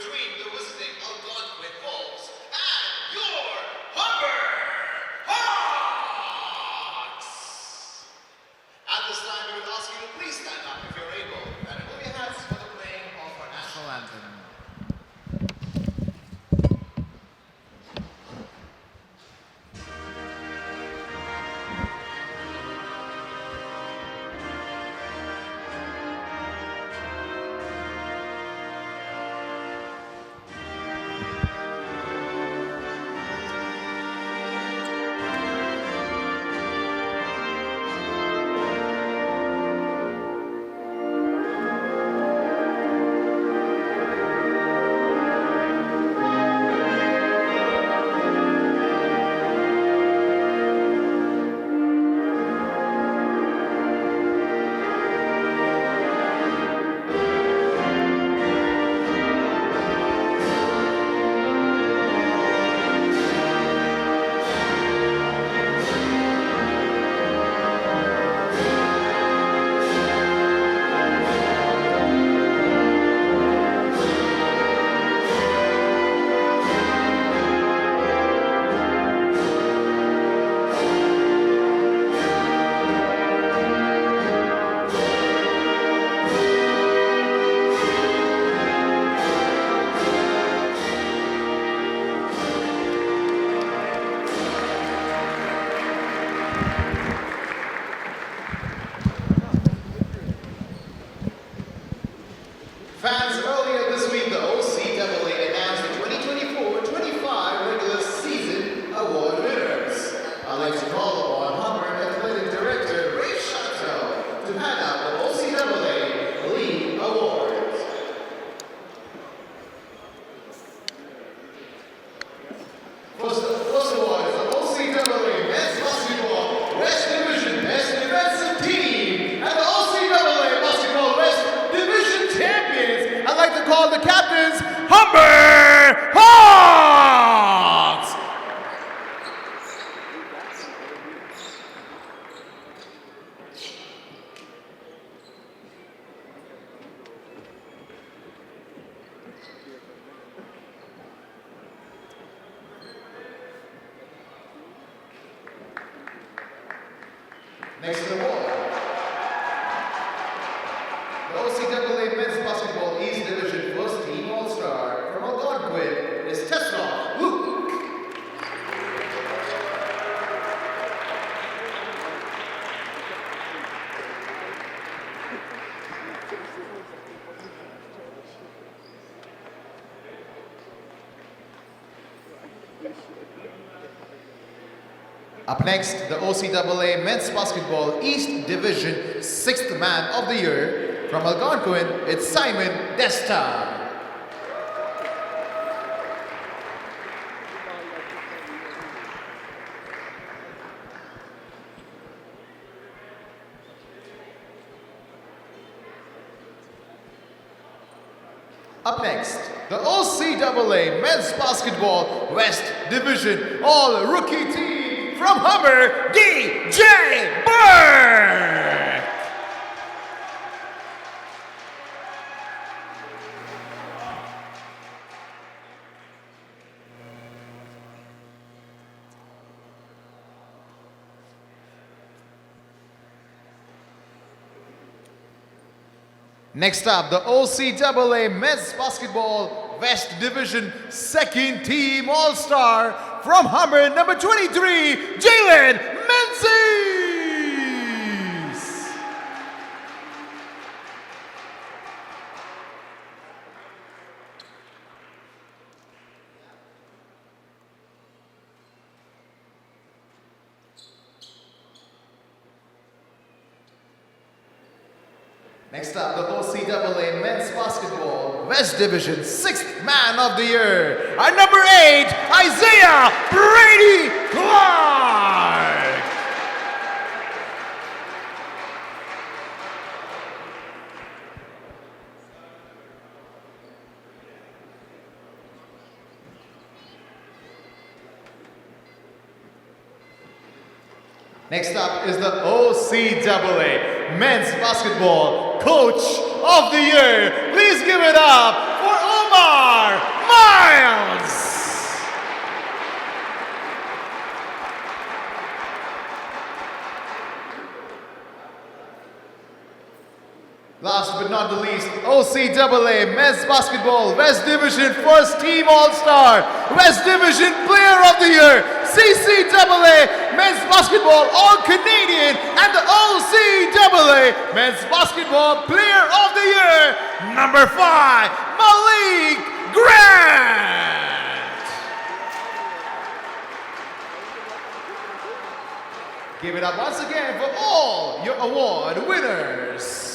between the visiting Algonquin Wolves and your Humber Hawks. At this time, we would ask you to please stand up if you're able and remove your hats for the playing of our national anthem. Fans, earlier this week, the OCAA announced the 2024-25 regular season award winners. I'd like to call upon Humber Athletic Director Ray Chantel to hand out the OCAA League Awards. First award is the OCAA Men's Basketball West Division Best Defensive Team and the OCAA Basketball West Division Champions. I'd like to call the captains Humber Hawks! Next to the wall. The OCAA Men's Basketball East Division First Team All-Star from Algonquin is Tesla Luke. Up next, the OCAA Men's Basketball East Division 6th Man of the Year from Algonquin, it's Simon Desta. Up next, the OCAA Men's Basketball West Division All-Rookie Team from Humber, DJ Burke. Next up, the OCAA Men's Basketball West Division 2nd Team All-Star from Humber, number 23, Jalen Menzies. Next up, the OCAA Men's Basketball West Division 6th Man of the Year, our number 8, Isaiah Brady Clark. Next up is the OCAA Men's Basketball Coach of the Year. Please give it up for Omar not the least, OCAA Men's Basketball West Division First Team All-Star, West Division Player of the Year, CCAA Men's Basketball All-Canadian, and the OCAA Men's Basketball Player of the Year, number 5, Malik Grant. Give it up once again for all your award winners.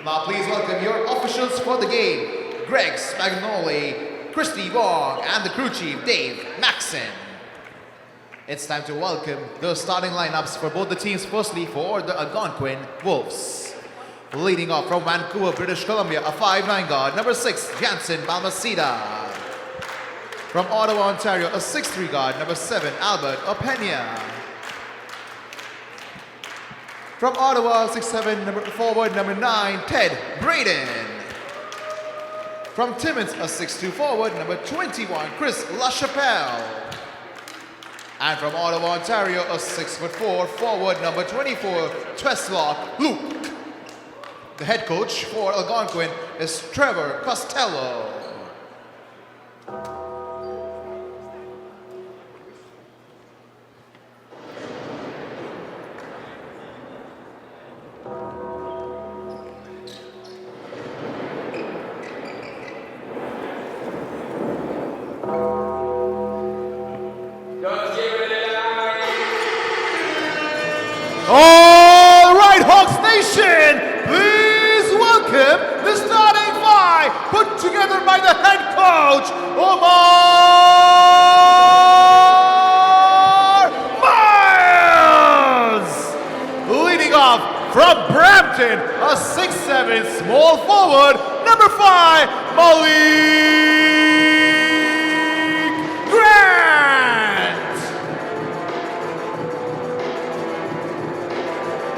Now please welcome your officials for the game, Greg Spagnoli, Christy Wong, and the crew chief, Dave Maxon. It's time to welcome the starting lineups for both the teams. Firstly, for the Algonquin Wolves. Leading off from Vancouver, British Columbia, a 5'9" guard, number 6, Jansen Balmaceda. From Ottawa, Ontario, a 6'3" guard, number 7, Albert Opanike. From Ottawa, 6'7", forward, number 9, Ted Braden. From Timmins, a 6'2" forward, number 21, Chris LaChapelle. And from Ottawa, Ontario, a 6'4" forward, number 24, Tweslok Luke. The head coach for Algonquin is Trevor Costello. All right, Hawks Nation, please welcome the starting 5 put together by the head coach, Omar Miles. Leading off from Brampton, a 6'7" small forward, number 5, Malik Grant.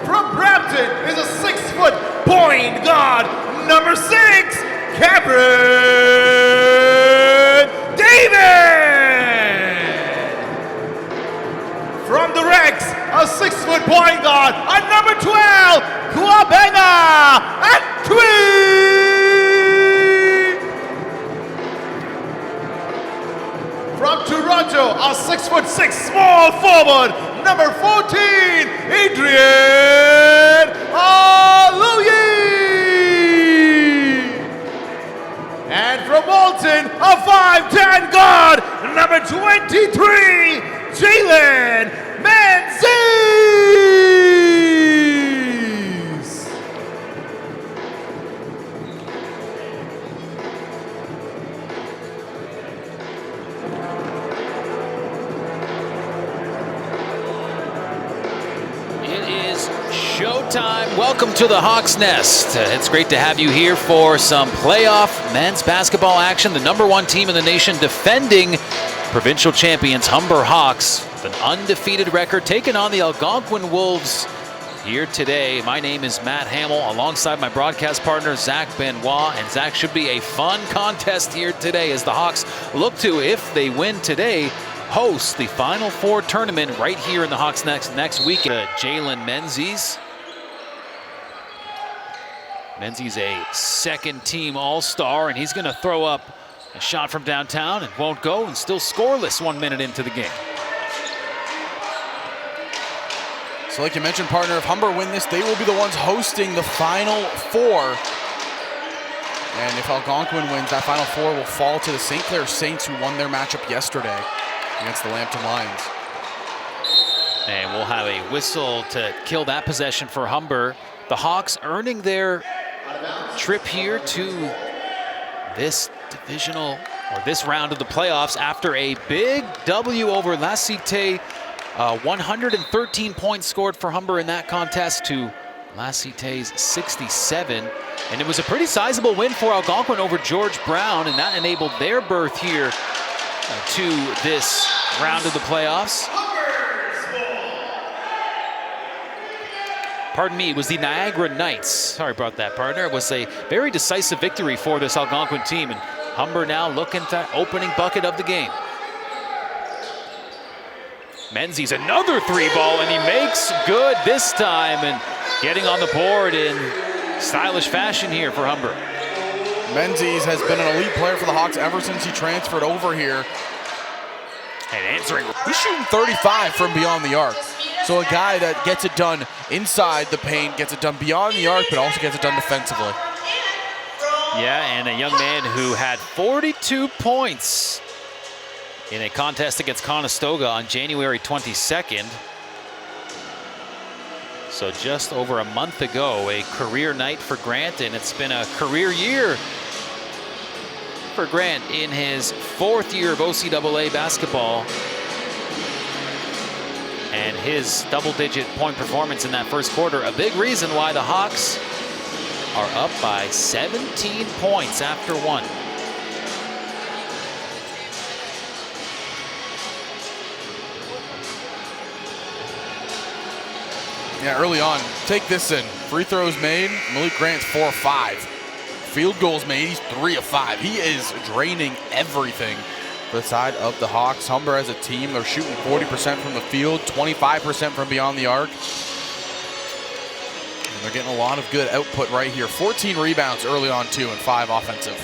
From Brampton is a 6-foot point guard, number 6, Cameron David. From the Rex, a 6-foot point guard, and number 12, Kwabena Atwi. From Toronto, a 6'6" small forward, number 14, Adrian Aluyi. And from Walton, a 5'10" guard, number 23, Jalen Menzies. Showtime. Welcome to the Hawks Nest. It's great to have you here for some playoff men's basketball action. The #1 team in the nation defending provincial champions Humber Hawks with an undefeated record taking on the Algonquin Wolves here today. My name is Matt Hamill alongside my broadcast partner Zach Benoit, and Zach, should be a fun contest here today as the Hawks look to, if they win today, host the Final Four tournament right here in the Hawks next week. Jalen Menzies. Menzies a second-team All-Star, and he's going to throw up a shot from downtown and won't go, and still scoreless 1 minute into the game. So like you mentioned, partner, if Humber win this, they will be the ones hosting the Final Four. And if Algonquin wins, that Final Four will fall to the St. Clair Saints, who won their matchup yesterday against the Lambton Lions. And we'll have a whistle to kill that possession for Humber. The Hawks earning their trip here to this divisional, or this round of the playoffs, after a big W over La Cité. 113 points scored for Humber in that contest to La Cité's 67. And it was a pretty sizable win for Algonquin over George Brown, and that enabled their berth here to this round of the playoffs. Pardon me, it was the Niagara Knights. Sorry about that, partner. It was a very decisive victory for this Algonquin team, and Humber now looking for opening bucket of the game. Menzies another three ball, and he makes good this time, and getting on the board in stylish fashion here for Humber. Menzies has been an elite player for the Hawks ever since he transferred over here. And answering. He's shooting 35 from beyond the arc. So a guy that gets it done inside the paint, gets it done beyond the arc, but also gets it done defensively. Yeah, and a young man who had 42 points in a contest against Conestoga on January 22nd. So just over a month ago, a career night for Grant, and it's been a career year for Grant in his 4th year of OCAA basketball. And his double-digit point performance in that first quarter, a big reason why the Hawks are up by 17 points after one. Yeah, early on, take this in. Free throws made, Malik Grant's 4 of 5. Field goals made, he's 3 of 5. He is draining everything for the side of the Hawks. Humber as a team, they're shooting 40% from the field, 25% from beyond the arc. And they're getting a lot of good output right here. 14 rebounds early on too, and 5 offensive.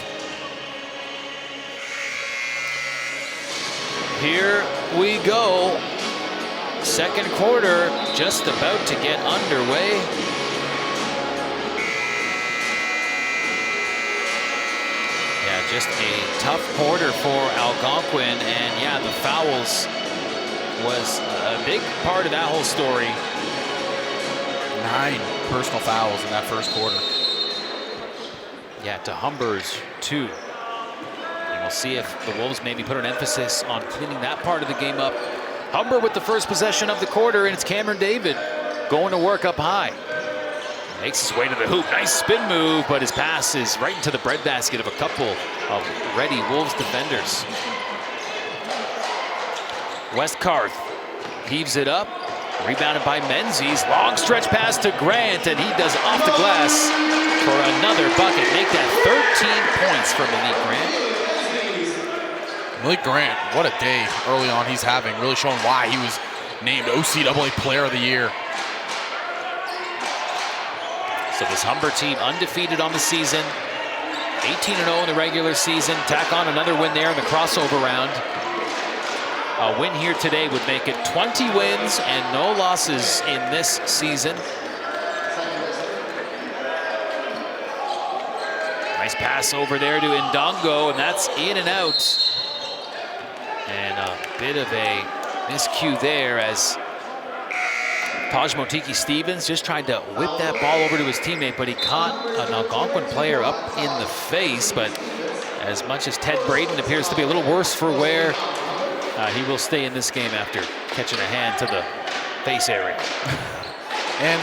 Here we go. Second quarter just about to get underway. Yeah, just a tough quarter for Algonquin, and yeah, the fouls was a big part of that whole story. 9 personal fouls in that first quarter. Yeah, to Humber's 2. And we'll see if the Wolves maybe put an emphasis on cleaning that part of the game up. Humber with the first possession of the quarter, and it's Cameron David going to work up high. Makes his way to the hoop. Nice spin move, but his pass is right into the breadbasket of a couple of ready Wolves defenders. Westcarth heaves it up. Rebounded by Menzies. Long stretch pass to Grant, and he does off the glass for another bucket. Make that 13 points for Malik Grant. Malik Grant, what a day early on he's having, really showing why he was named OCAA Player of the Year. So this Humber team undefeated on the season, 18-0 in the regular season, tack on another win there in the crossover round. A win here today would make it 20 wins and no losses in this season. Nice pass over there to Ndongo, and that's in and out. And a bit of a miscue there as Taj Motiki Stevens just tried to whip that ball over to his teammate, but he caught an Algonquin player up in the face. But as much as Ted Braden appears to be a little worse for wear, he will stay in this game after catching a hand to the face area. And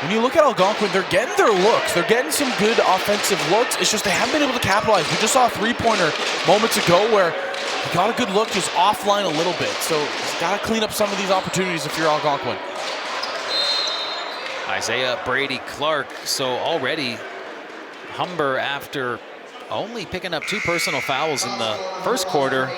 when you look at Algonquin, they're getting their looks. They're getting some good offensive looks. It's just they haven't been able to capitalize. We just saw a three-pointer moments ago where he got a good look, just offline a little bit. So he's got to clean up some of these opportunities if you're Algonquin. Isaiah Brady Clark. So already Humber, after only picking up 2 personal fouls in the first quarter,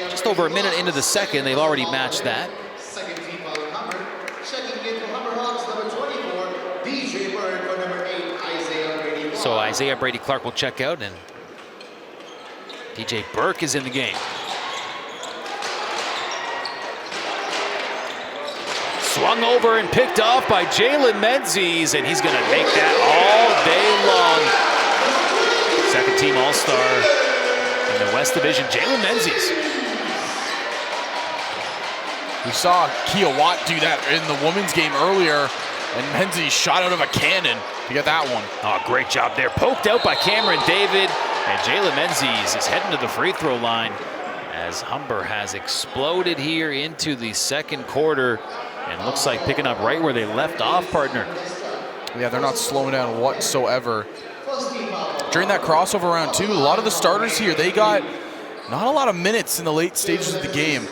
just over a minute into the second, they've already matched that. Second team foul on Humber. Checking in for Humber Hawks, number 24, DJ Bird, for number 8, Isaiah Brady Clark. So Isaiah Brady Clark will check out, and DJ Burke is in the game. Swung over and picked off by Jalen Menzies, and he's going to make that all day long. Second team All-Star in the West Division, Jalen Menzies. We saw Kia Watt do that in the women's game earlier, and Menzies shot out of a cannon to get that one. Oh, great job there. Poked out by Cameron David, and Jalen Menzies is heading to the free throw line as Humber has exploded here into the second quarter. And looks like picking up right where they left off, partner. Yeah, they're not slowing down whatsoever. During that crossover round, too, a lot of the starters here, they got not a lot of minutes in the late stages of the game.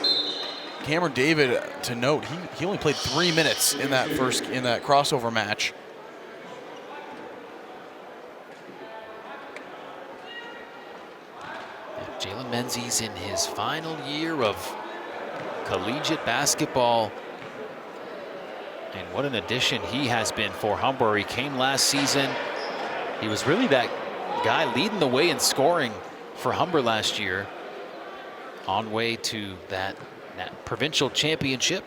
Cameron David, to note, he only played 3 minutes in that crossover match. Jalen Menzies in his final year of collegiate basketball. And what an addition he has been for Humber. He came last season. He was really that guy leading the way in scoring for Humber last year, on way to that provincial championship.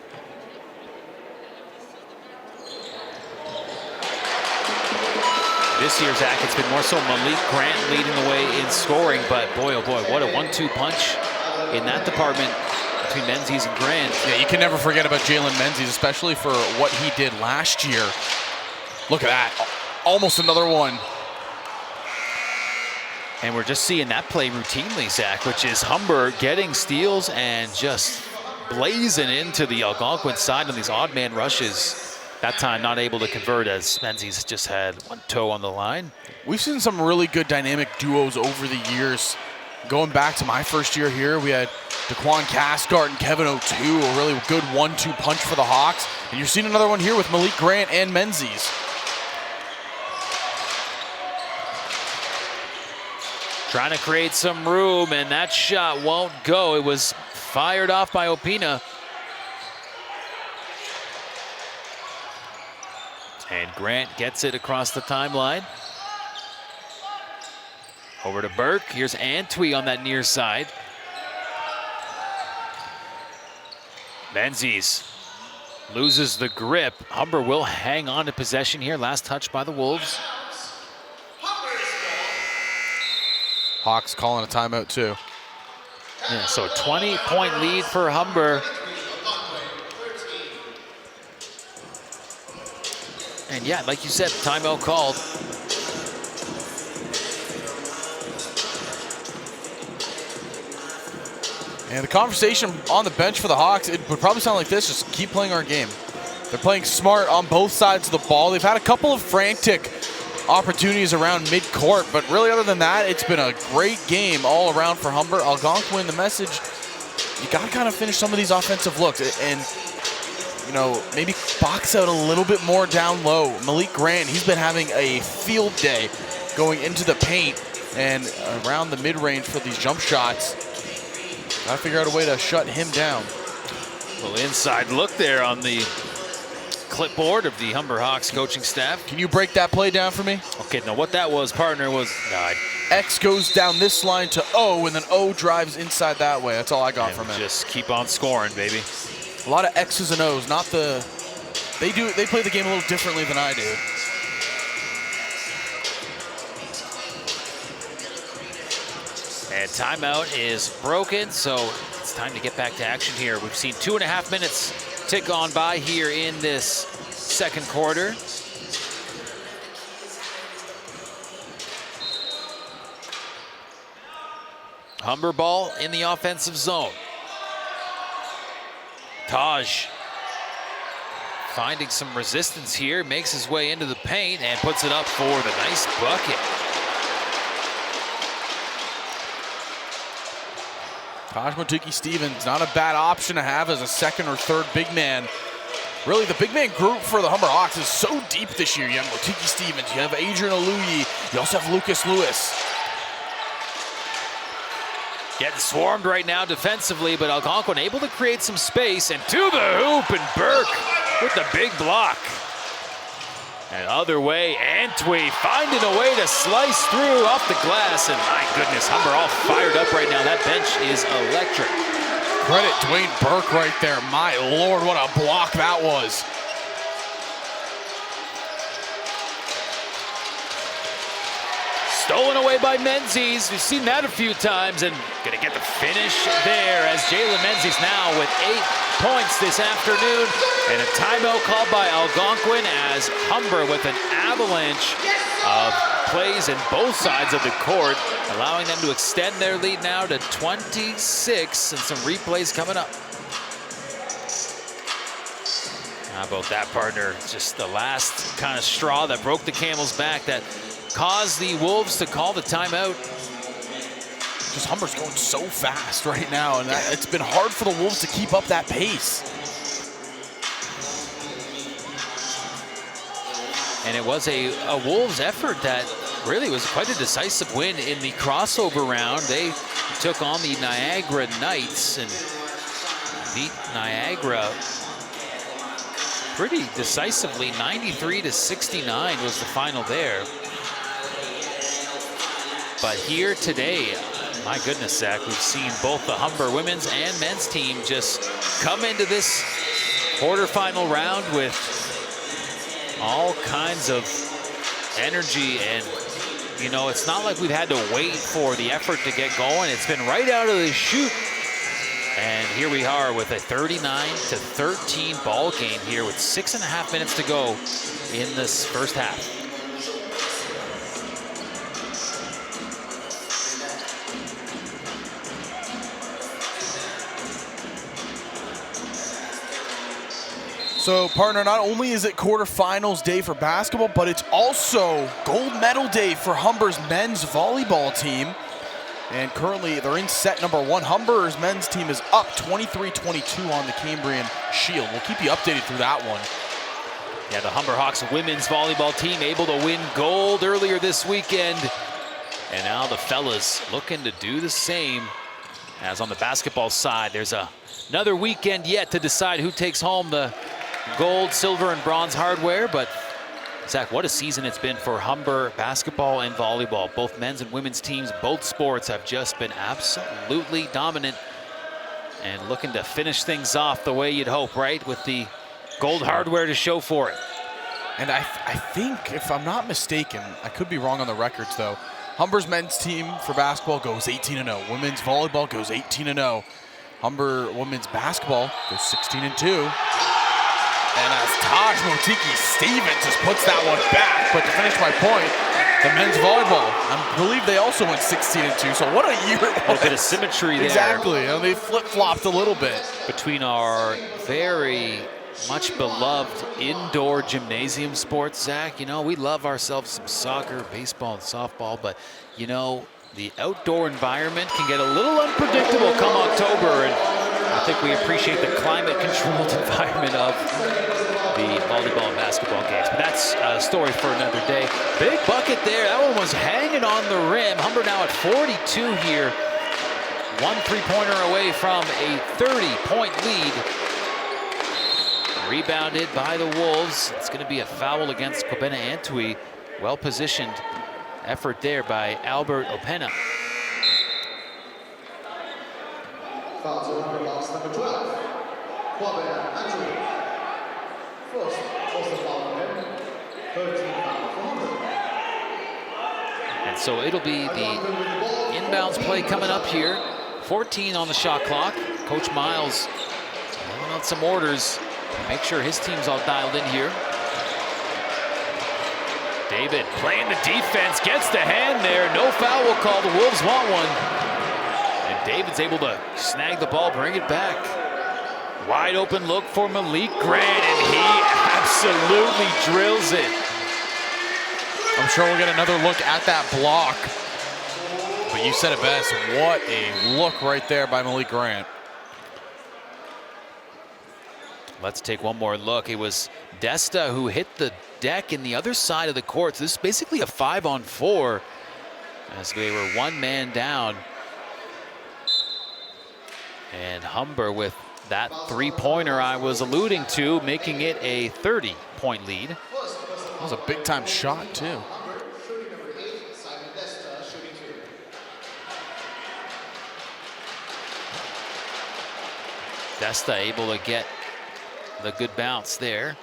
This year, Zach, it's been more so Malik Grant leading the way in scoring, but boy, oh boy, what a 1-2 punch in that department between Menzies and Grant. Yeah, you can never forget about Jalen Menzies, especially for what he did last year. Look at that, almost another one. And we're just seeing that play routinely, Zach, which is Humber getting steals and just blazing into the Algonquin side on these odd man rushes. That time not able to convert as Menzies just had one toe on the line. We've seen some really good dynamic duos over the years. Going back to my first year here, we had Daquan Cathcart and Kevin O'Toole, a really good 1-2 punch for the Hawks. And you're seeing another one here with Malik Grant and Menzies. Trying to create some room, and that shot won't go. It was fired off by Opina. And Grant gets it across the timeline. Over to Burke. Here's Antwi on that near side. Menzies loses the grip. Humber will hang on to possession here. Last touch by the Wolves. Hawks calling a timeout too. Yeah, so a 20-point lead for Humber. And yeah, like you said, timeout called. And the conversation on the bench for the Hawks, it would probably sound like this: just keep playing our game. They're playing smart on both sides of the ball. They've had a couple of frantic opportunities around midcourt, but really other than that, it's been a great game all around for Humber. Algonquin, the message, you got to kind of finish some of these offensive looks and, you know, maybe box out a little bit more down low. Malik Grant, he's been having a field day going into the paint and around the mid-range for these jump shots. Got to figure out a way to shut him down. Little inside look there on the clipboard of the Humber Hawks coaching staff. Can you break that play down for me? Okay, now what that was, partner, was X goes down this line to O, and then O drives inside that way. That's all I got from it. Just keep on scoring, baby. A lot of X's and O's, not the. They play the game a little differently than I do. And timeout is broken, so it's time to get back to action here. We've seen 2.5 minutes tick on by here in this second quarter. Humber ball in the offensive zone. Taj finding some resistance here, makes his way into the paint and puts it up for the nice bucket. Taj Motuki-Stevens, not a bad option to have as a second or third big man. Really, the big man group for the Humber Hawks is so deep this year. You have Motuki-Stevens, you have Adrian Aluyi, you also have Lucas Lewis. Getting swarmed right now defensively, but Algonquin able to create some space, and to the hoop, and Burke with the big block. And other way, Antwi finding a way to slice through off the glass, and my goodness, Humber all fired up right now. That bench is electric. Credit Dwayne Burke right there. My Lord, what a block that was. Stolen away by Menzies. We've seen that a few times, and gonna get the finish there as Jalen Menzies now with 8 points this afternoon. And a timeout called by Algonquin as Humber with an avalanche of plays in both sides of the court, allowing them to extend their lead now to 26, and some replays coming up. How about that, partner? Just the last kind of straw that broke the camel's back that caused the Wolves to call the timeout. Just Humber's going so fast right now, and it's been hard for the Wolves to keep up that pace. And it was a Wolves effort that really was quite a decisive win in the crossover round. They took on the Niagara Knights and beat Niagara pretty decisively. 93-69 was the final there. But here today, my goodness, Zach, we've seen both the Humber women's and men's team just come into this quarterfinal round with all kinds of energy. And, you know, it's not like we've had to wait for the effort to get going. It's been right out of the chute. And here we are with a 39-13 ball game here with 6.5 minutes to go in this first half. So, partner, not only is it quarterfinals day for basketball, but it's also gold medal day for Humber's men's volleyball team. And currently, they're in set number 1. Humber's men's team is up 23-22 on the Cambrian Shield. We'll keep you updated through that one. Yeah, the Humber Hawks women's volleyball team able to win gold earlier this weekend. And now the fellas looking to do the same. As on the basketball side, there's another weekend yet to decide who takes home the gold, silver, and bronze hardware. But Zach, what a season it's been for Humber basketball and volleyball. Both men's and women's teams, both sports have just been absolutely dominant and looking to finish things off the way you'd hope, right? With the gold hardware to show for it. And I think, if I'm not mistaken, I could be wrong on the records though, Humber's men's team for basketball goes 18-0. Women's volleyball goes 18-0. Humber women's basketball goes 16-2. And as Taj Motiki-Stevens just puts that one back. But to finish my point, the men's volleyball, I believe they also went 16-2. So what a year it was. A bit of symmetry there. Exactly. And they flip-flopped a little bit. Between our very much beloved indoor gymnasium sports, Zach, you know, we love ourselves some soccer, baseball, and softball. But, you know, the outdoor environment can get a little unpredictable come October. And I think we appreciate the climate-controlled environment of the volleyball and basketball games. But that's a story for another day. Big bucket there. That one was hanging on the rim. Humber now at 42 here. 1 3-pointer away from a 30-point lead. Rebounded by the Wolves. It's going to be a foul against Kobena Antwi. Well-positioned effort there by Albert Opena. Foul to Humber box number 12. Kobena Antwi. First was the foul for him. 13 foul for Humber. And so it'll be the inbounds play coming up here. 14 on the shot clock. Coach Miles laying out some orders. Make sure his team's all dialed in here. David playing the defense, gets the hand there. No foul will call. The Wolves want one. And David's able to snag the ball, bring it back. Wide open look for Malik Grant, and he absolutely drills it. I'm sure we'll get another look at that block. But you said it best. What a look right there by Malik Grant. Let's take one more look. It was Desta who hit the deck in the other side of the court. So this is basically a 5-on-4 as they were one man down. And Humber with that 3-pointer I was alluding to, making it a 30-point lead. That was a big-time shot, too. Desta able to get the good bounce there.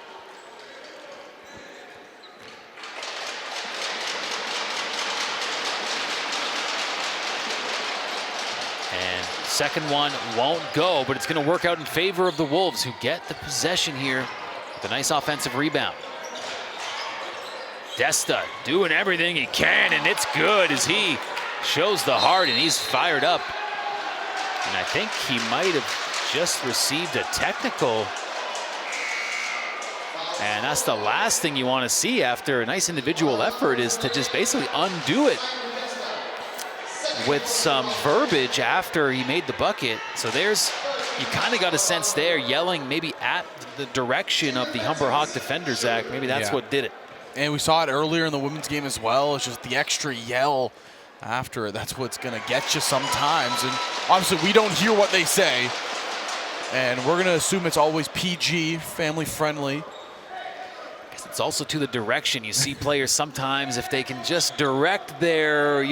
And second one won't go, but it's going to work out in favor of the Wolves, who get the possession here with a nice offensive rebound. Desta doing everything he can, and it's good as he shows the heart, and he's fired up. And I think he might have just received a technical. And that's the last thing you want to see after a nice individual effort, is to just basically undo it with some verbiage after he made the bucket. So there's, you kind of got a sense there, yelling maybe at the direction of the Humber Hawk defender, Zach. Maybe that's what did it. And we saw it earlier in the women's game as well. It's just the extra yell after it. That's what's going to get you sometimes. And obviously we don't hear what they say. And we're going to assume it's always PG, family friendly. it's also to the direction. You see players sometimes, if they can just direct their,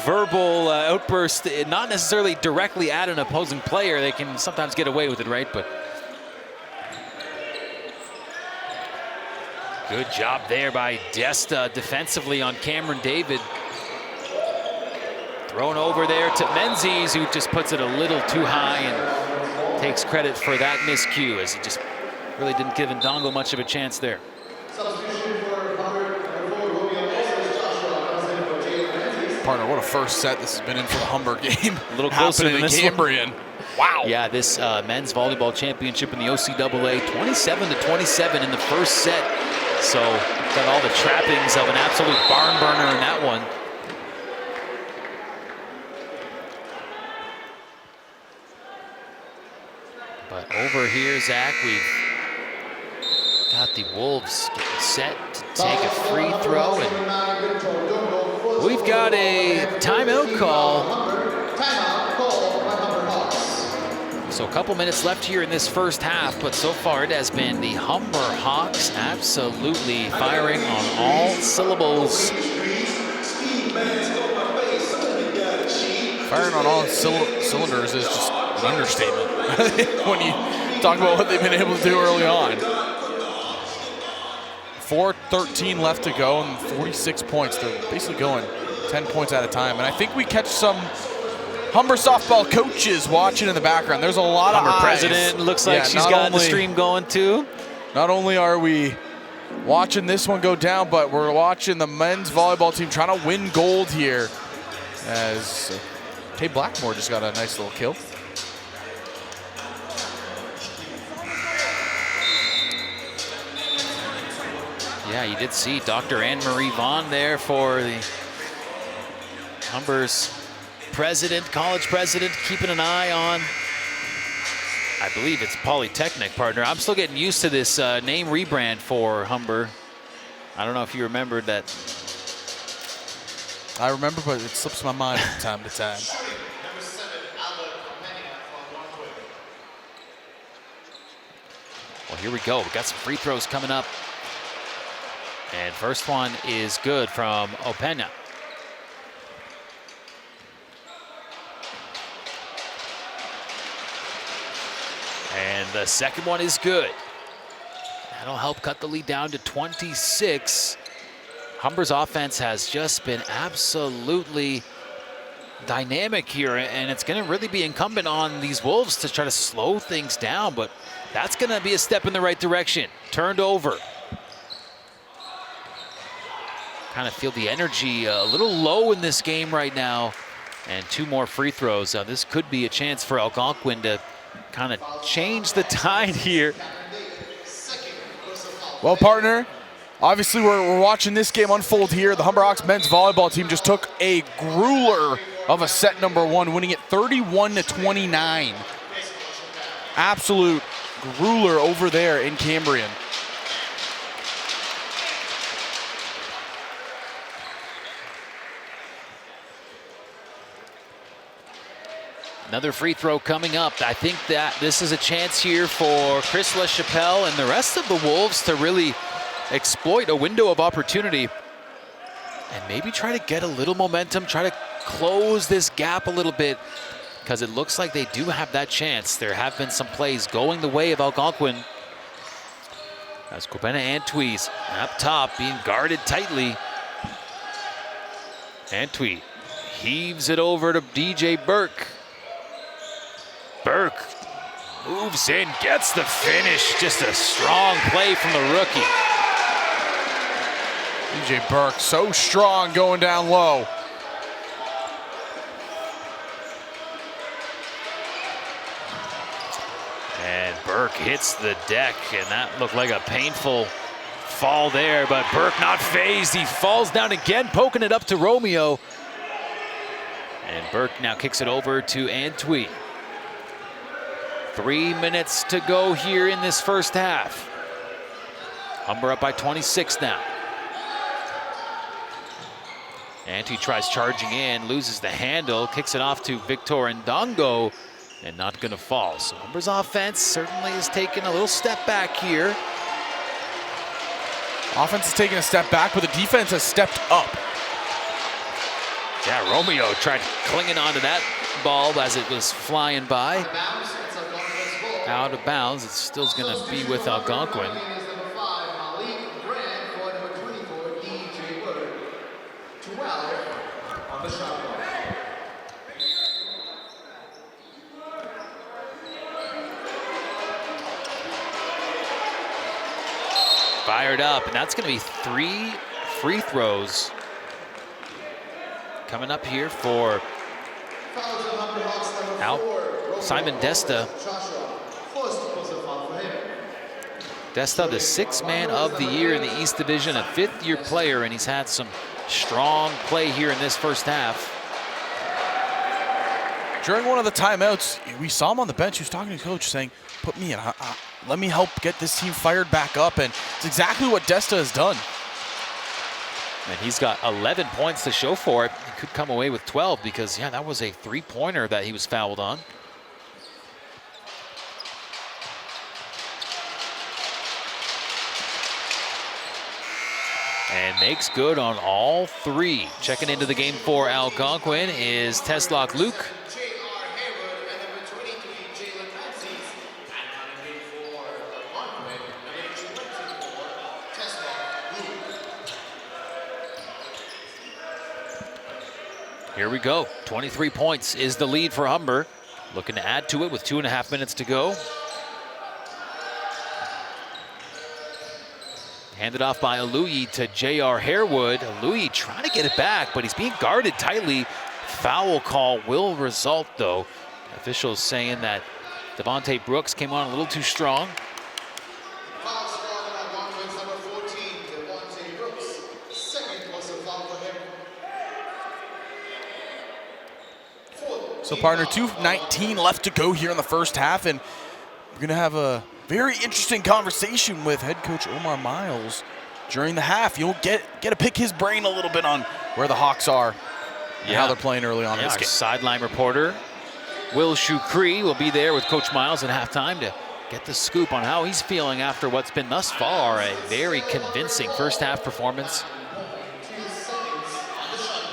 verbal outburst, not necessarily directly at an opposing player, they can sometimes get away with it, right? But good job there by Desta defensively on Cameron David. Thrown over there to Menzies, who just puts it a little too high and takes credit for that miscue, as he just really didn't give Ndongo much of a chance there. Partner, what a first set this has been in for the Humber game. A little closer than this Cambrian. Wow. Yeah, this men's volleyball championship in the OCAA, 27-27 in the first set. So got all the trappings of an absolute barn burner in that one. But over here, Zach, we've got the Wolves getting set to take a free throw, and we've got a timeout call. So a couple minutes left here in this first half, but so far it has been the Humber Hawks absolutely firing on all syllables. Firing on all cylinders is just an understatement when you talk about what they've been able to do early on. 4:13 left to go and 46 points. They're basically going 10 points at a time. And I think we catch some Humber softball coaches watching in the background. There's a lot of Humber eyes. president looks like she's got the stream going too. Not only are we watching this one go down, but we're watching the men's volleyball team trying to win gold here, as Kay Blackmore just got a nice little kill. Yeah, you did see Dr. Anne-Marie Vaughn there for the Humber's president, college president, keeping an eye on, I believe it's Polytechnic, partner. I'm still getting used to this name rebrand for Humber. I don't know if you remembered that. I remember, but it slips my mind from time to time. Well, here we go. We got some free throws coming up. And first one is good from Opanike. And the second one is good. That'll help cut the lead down to 26. Humber's offense has just been absolutely dynamic here, and it's going to really be incumbent on these Wolves to try to slow things down, but that's going to be a step in the right direction. Turned over. Kind of feel the energy a little low in this game right now, and two more free throws. This could be a chance for Algonquin to kind of change the tide here. Well, partner, obviously we're watching this game unfold here. The Humber Hawks men's volleyball team just took a grueler of a set number one, winning it 31-29. Absolute grueler over there in Cambrian. Another free throw coming up. I think that this is a chance here for Chris LaChapelle and the rest of the Wolves to really exploit a window of opportunity and maybe try to get a little momentum, try to close this gap a little bit, because it looks like they do have that chance. There have been some plays going the way of Algonquin. As Kopena Antwi up top, being guarded tightly. Antwi heaves it over to DJ Burke. Burke moves in, gets the finish. Just a strong play from the rookie. DJ Burke, so strong going down low. And Burke hits the deck, and that looked like a painful fall there, but Burke not phased. He falls down again, poking it up to Romeo. And Burke now kicks it over to Antwi. 3 minutes to go here in this first half. Humber up by 26 now. Antwi tries charging in, loses the handle, kicks it off to Victor Ndongo, and not gonna fall. So Humber's offense certainly is taking a little step back here. Offense has taken a step back, but the defense has stepped up. Yeah, Romeo tried clinging onto that ball as it was flying by. Out of bounds. It's still going to be with Algonquin. Fired up, and that's going to be 3 free throws coming up here for Simon Desta. Desta, the 6th man of the year in the East Division, a 5th-year player, and he's had some strong play here in this first half. During one of the timeouts, we saw him on the bench. He was talking to his coach saying, put me in, let me help get this team fired back up, and it's exactly what Desta has done. And he's got 11 points to show for it. He could come away with 12 because, yeah, that was a 3-pointer that he was fouled on. And makes good on all 3. Checking into the game for Algonquin is Teslock Luke. Here we go. 23 points is the lead for Humber. Looking to add to it with 2.5 minutes to go. Handed off by Aluyi to J.R. Harewood. Aluyi trying to get it back, but he's being guarded tightly. Foul call will result, though. Officials saying that Devontae Brooks came on a little too strong. So, partner, 2:19 left to go here in the first half, and we're going to have a very interesting conversation with head coach Omar Miles during the half. You'll get to pick his brain a little bit on where the Hawks are and how they're playing early on in this our game. Sideline reporter Will Shukri will be there with Coach Miles at halftime to get the scoop on how he's feeling after what's been thus far a very convincing first half performance.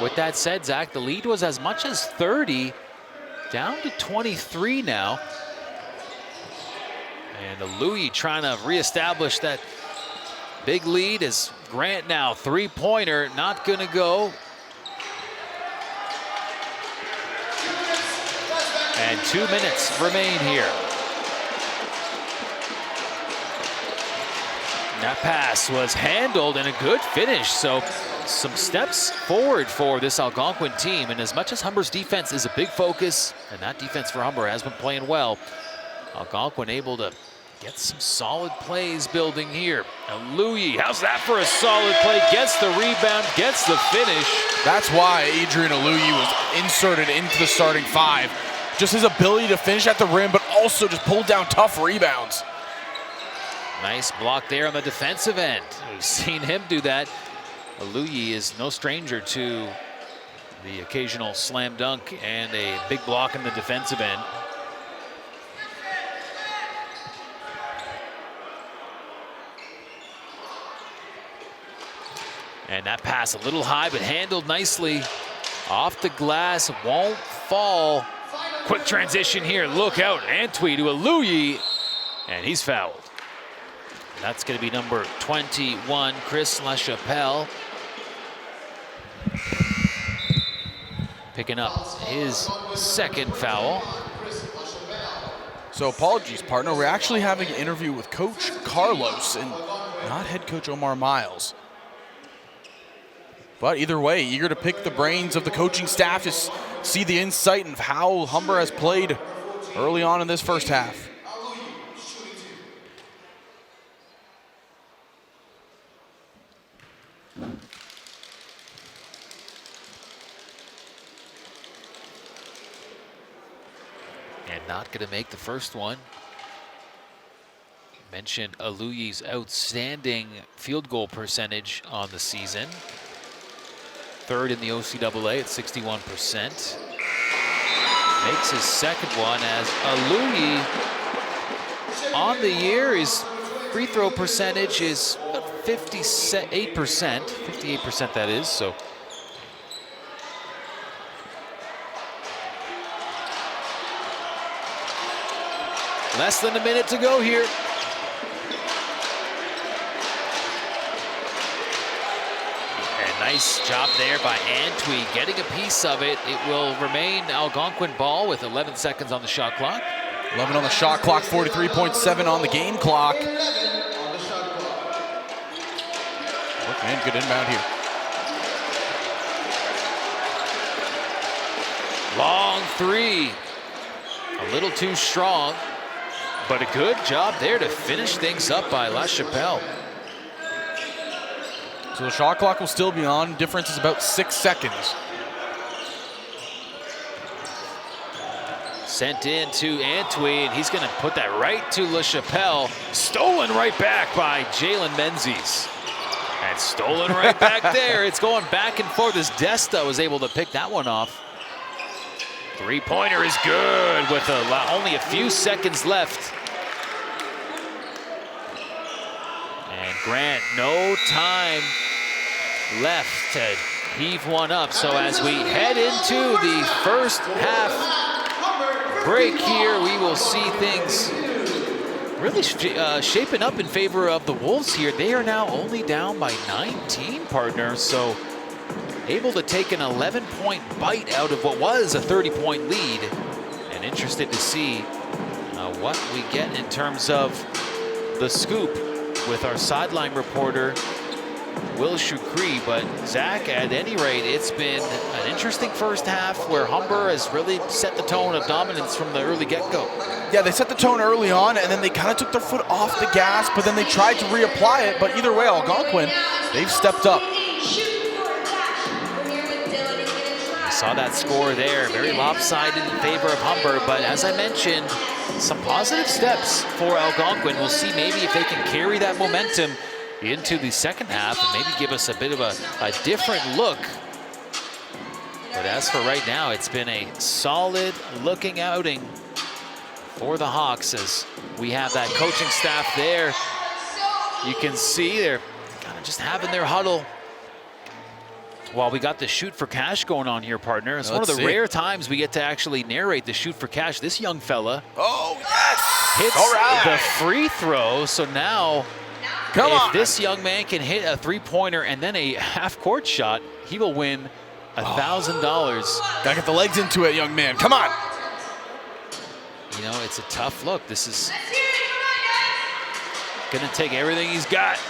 With that said, Zach, the lead was as much as 30, down to 23 now. And Aluyi trying to reestablish that big lead as Grant now, 3-pointer, not gonna go. And 2 minutes remain here. That pass was handled and a good finish. So some steps forward for this Algonquin team. And as much as Humber's defense is a big focus, and that defense for Humber has been playing well, Algonquin able to get some solid plays building here. Aluyi, how's that for a solid play? Gets the rebound, gets the finish. That's why Adrian Aluyi was inserted into the starting 5. Just his ability to finish at the rim, but also just pull down tough rebounds. Nice block there on the defensive end. We've seen him do that. Aluyi is no stranger to the occasional slam dunk and a big block in the defensive end. And that pass a little high, but handled nicely. Off the glass, won't fall. Quick transition here, look out. Antwi to Aluyi, and he's fouled. That's going to be number 21, Chris LaChapelle. Picking up his second foul. So apologies, partner. We're actually having an interview with Coach Carlos and not head coach Omar Miles. But either way, eager to pick the brains of the coaching staff to see the insight of how Humber has played early on in this first half. And not going to make the first one. Mentioned Aluyi's outstanding field goal percentage on the season. Third in the OCAA at 61%. Makes his second one as Aluyi on the year. His free throw percentage is 58% that is, so. Less than a minute to go here. And nice job there by Antwi getting a piece of it. It will remain Algonquin ball with 11 seconds on the shot clock. 11 on the shot clock, 43.7 on the game clock. And good inbound here. Long three. A little too strong, but a good job there to finish things up by La Chapelle. So the shot clock will still be on. Difference is about 6 seconds. Sent in to Antwi, and he's going to put that right to La Chapelle. Stolen right back by Jalen Menzies. And stolen right back there. It's going back and forth as Desta was able to pick that one off. Three-pointer is good with only a few seconds left. And Grant, no time left to heave one up. So as we head into the first half break here, we will see things really shaping up in favor of the Wolves here. They are now only down by 19, partner. So able to take an 11-point bite out of what was a 30-point lead. And interested to see what we get in terms of the scoop with our sideline reporter, Will Shukri. But Zach, at any rate, it's been an interesting first half where Humber has really set the tone of dominance from the early get-go. Yeah, they set the tone early on, and then they kind of took their foot off the gas, but then they tried to reapply it. But either way, Algonquin, they've stepped up. Saw that score there, very lopsided in favor of Humber, but as I mentioned, some positive steps for Algonquin. We'll see maybe if they can carry that momentum into the second half and maybe give us a bit of a different look. But as for right now, it's been a solid looking outing for the Hawks as we have that coaching staff there. You can see they're kind of just having their huddle while we got the shoot for cash going on here, partner. It's one of the rare times we get to actually narrate the shoot for cash. This young fella hits the free throw. So now, if this young man can hit a three-pointer and then a half-court shot, he will win $1,000. Gotta get the legs into it, young man. Come on. You know, it's a tough look. This is gonna take everything he's got.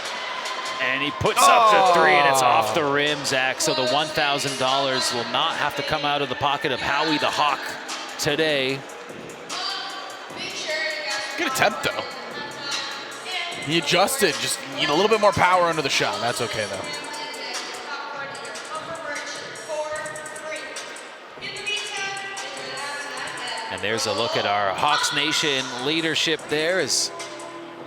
And he puts up the three, and it's off the rim, Zach. So the $1,000 will not have to come out of the pocket of Howie the Hawk today. Good attempt, though. He adjusted, just need a little bit more power under the shot. That's okay, though. And there's a look at our Hawks Nation leadership there. Is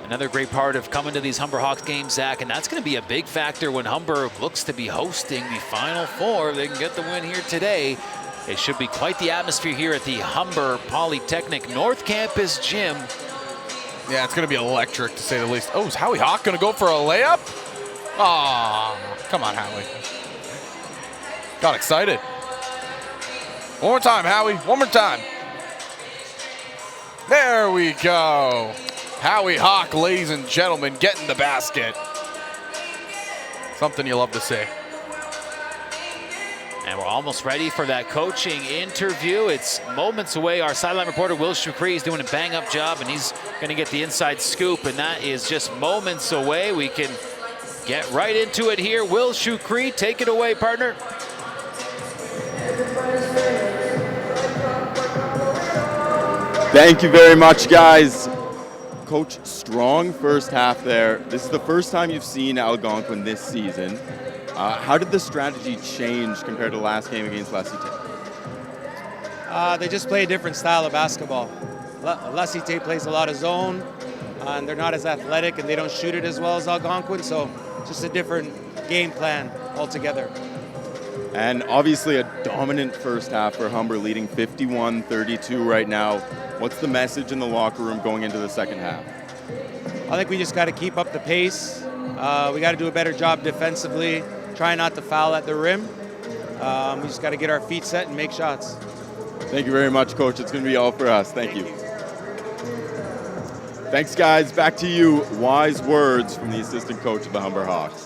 another great part of coming to these Humber Hawks games, Zach, and that's going to be a big factor when Humber looks to be hosting the Final Four. If they can get the win here today, it should be quite the atmosphere here at the Humber Polytechnic North Campus gym. Yeah, it's going to be electric, to say the least. Oh, is Howie Hawk going to go for a layup? Oh, come on, Howie. Got excited. One more time, Howie. One more time. There we go. Howie Hawk, ladies and gentlemen, getting the basket. Something you love to see. And we're almost ready for that coaching interview. It's moments away. Our sideline reporter, Will Shukri, is doing a bang-up job, and he's going to get the inside scoop, and that is just moments away. We can get right into it here. Will Shukri, take it away, partner. Thank you very much, guys. Coach, strong first half there. This is the first time you've seen Algonquin this season. How did the strategy change compared to the last game against La Cité? They just play a different style of basketball. La Cité plays a lot of zone, and they're not as athletic, and they don't shoot it as well as Algonquin, so just a different game plan altogether. And obviously a dominant first half for Humber, leading 51-32 right now. What's the message in the locker room going into the second half? I think we just got to keep up the pace, We got to do a better job defensively, try not to foul at the rim. We just got to get our feet set and make shots. Thank you very much, Coach. It's going to be all for us. Thank you. Thanks, guys. Back to you. Wise words from the assistant coach of the Humber Hawks.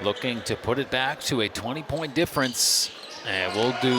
looking to put it back to a 20-point difference. And we'll do